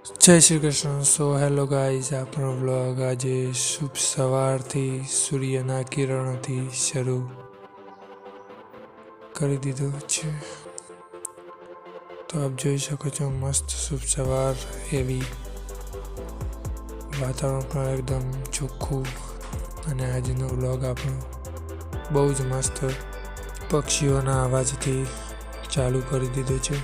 જય Shri Krishna. So hello guys, આપણો vlog આજે શુભ સવારથી સૂર્યના કિરણોથી શરૂ કરી દીધો છે. તો આપ જોઈ શકો છો મસ્ત શુભ સવાર, એવી વાતાવરણ પણ એકદમ ચોખ્ખું. અને આજનો વ્લોગ આપણો બહુ જ મસ્ત પક્ષીઓના અવાજથી ચાલુ કરી દીધો છે.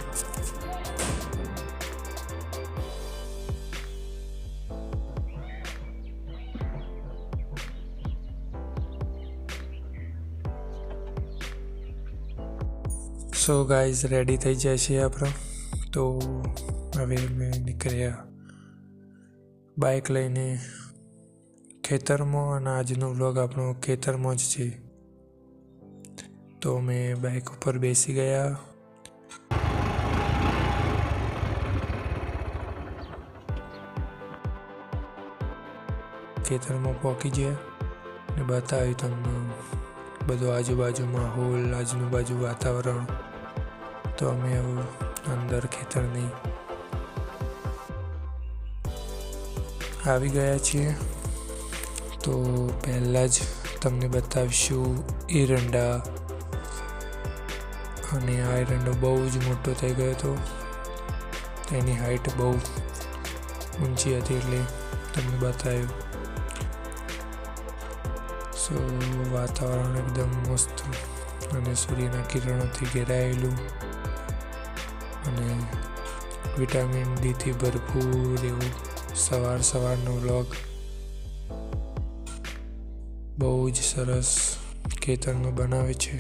સો ગાઈઝ, રેડી થઈ જાય છે આપણો. તો હવે અમે નીકળ્યા બાઇક લઈને ખેતરમાં, અને આજનો વ્લોગ આપણો ખેતરમાં જ છે. તો અમે બાઇક ઉપર બેસી ગયા. ખેતરમાં પહોંચી ગયા અને બતાવ્યું તમને બધો આજુબાજુ માહોલ, આજુબાજુ વાતાવરણ. તો અમે અંદર ખેતરની આવી ગયા છીએ. તો પહેલાં જ તમને બતાવીશું એરંડા. અને આ એરંડો બહુ જ મોટો થઈ ગયો હતો. તેની હાઈટ બહુ ઊંચી હતી એટલે તમને બતાવ્યું. સો વાતાવરણ એકદમ મસ્ત અને સૂર્યના કિરણોથી ઘેરાયેલું અને વિટામિન ડીથી ભરપૂર એવું સવારનો વ્લોગ બહુ જ સરસ ખેતરનો બનાવે છે.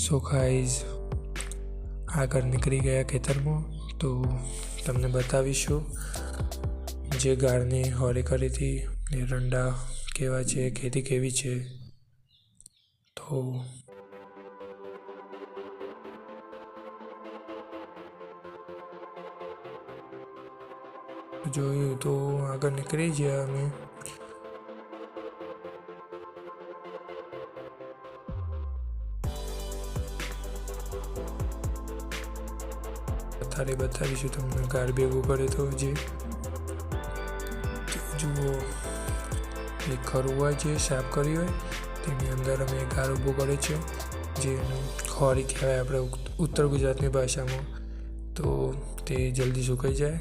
સો ગાઈઝ, આગળ નીકળી ગયા ખેતરમાં. તો તમને બતાવીશું જે ગાળની હોરી કરી હતી, એરંડા કેવા છે, ખેતી કેવી છે. તો જોયું તો આગળ નીકળી ગયા અમે. તારે બતાવીશું તમને ગાળ ભેગું કરે તો જે જુઓ, એ ખરુવા જે સાફ કરી હોય તેની અંદર અમે ગાળ ઊભું કરે છે, જેનું ખોરી કહેવાય આપણે ઉત્તર ગુજરાતની ભાષામાં. તો તે જલ્દી સુકાઈ જાય.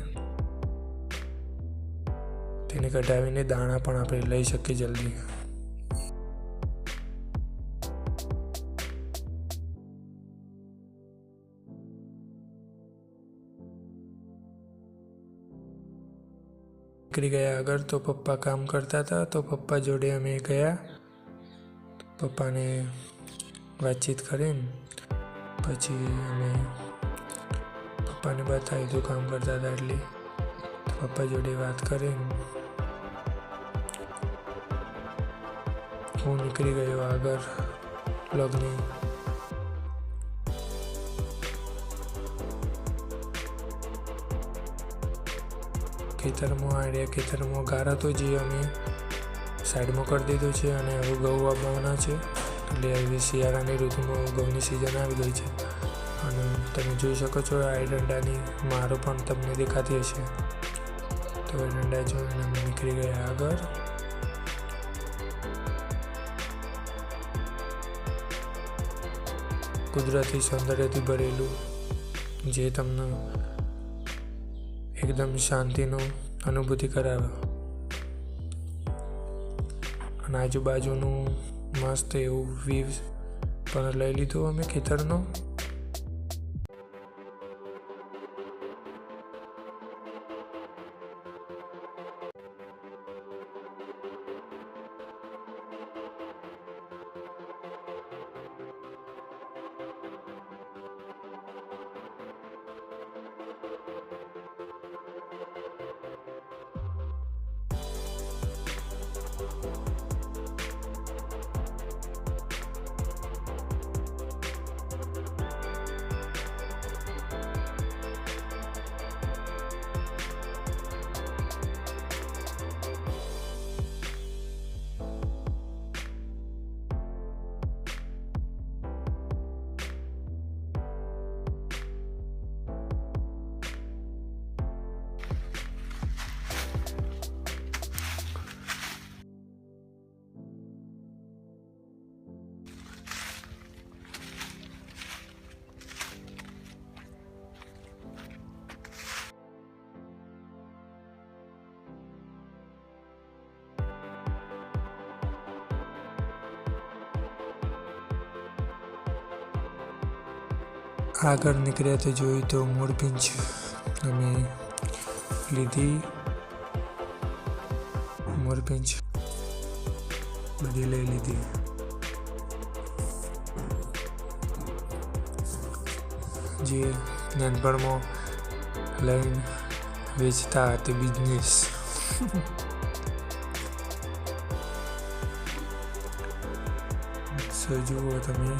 તેને કઢાવીને દાણા પણ આપણે લઈ શકીએ જલ્દી. નીકળી ગયા આગળ. તો પપ્પા કામ કરતા હતા, તો પપ્પા જોડે અમે ગયા. પપ્પાને વાતચીત કરીને પછી અમે પપ્પાને બતાવ્યું તો કામ કરતા હતા એટલે પપ્પા જોડે વાત કરીને હું નીકળી ગયો આગળ વ્લોગની. ખેતરમાં ગારા તો જે અમે સાઈડમાં કરી દીધું છે. અને હવે ઘઉં વાવવાના છે, એટલે હવે શિયાળાની ઋતુમાં ઘઉંની સિઝન આવી ગઈ છે. અને તમે જોઈ શકો છો આ એરંડાની મારો પણ તમને દેખાતી હશે. તો એરંડા જોઈને અમે નીકળી ગયા આગળ. કુદરતી સૌંદર્યથી ભરેલું, જે તમને એકદમ શાંતિનો અનુભૂતિ કરાવે. અને આજુબાજુનું મસ્ત એવું વ્યૂ પણ લઈ લીધું અમે ખેતરનો. આગળ નીકળ્યા તો જોયું તો મોરપીંછ અમે લીધી. મોરપીંછ બધી લઈ લીધી. જે નાનપણમાં લઈને વેચતા તે બિઝનેસ. જુઓ તમે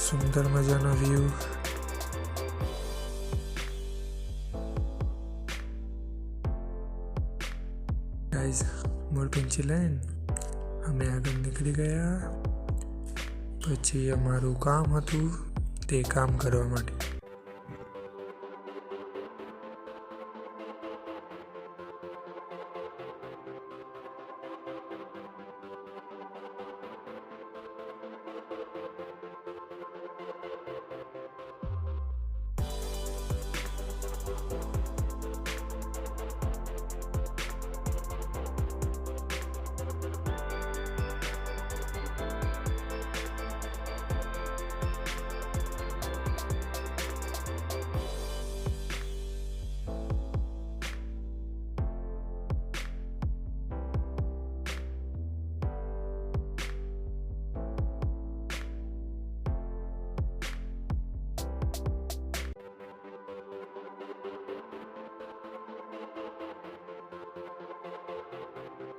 સુંદર મજાનો વ્યૂ. ગાઈઝ મોરપીંછ લઈને અમે આગળ નીકળી ગયા. પછી અમારું કામ હતું તે કામ કરવા માટે.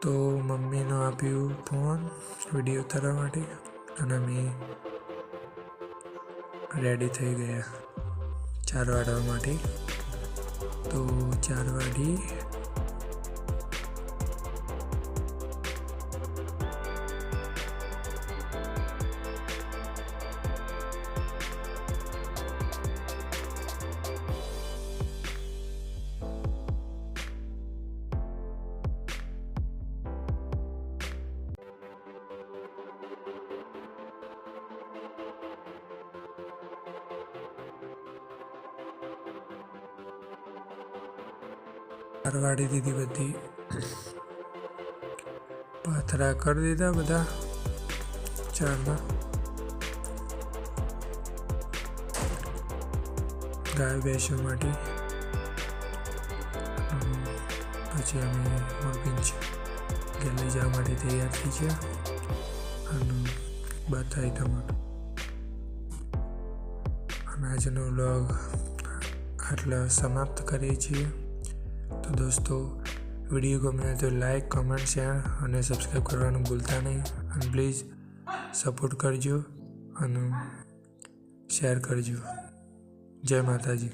તો મમ્મીનો આપ્યું ફોન વિડીયો ઉતારવા માટે અને અમે રેડી થઈ ગયા ચાર વાળવા માટે. તો 4 વાગી વાળી દીધી. બધી પાથરા કરી દીધા બધા ચારના. ગાય બેસવા માટે. પછી અમે મોરપીંછ ઘેર લઈ જવા માટે તૈયાર થઈ ગયા અને બતાવી તમારું. અને આજનો વ્લોગ આટલા સમાપ્ત કરીએ છીએ. તો દોસ્તો વિડીયો ગમે તો લાઈક, કમેન્ટ, શેર અને સબસ્ક્રાઈબ કરવાનું ભૂલતા નહીં. અને પ્લીઝ સપોર્ટ કરજો અને શેર કરજો. જય માતાજી.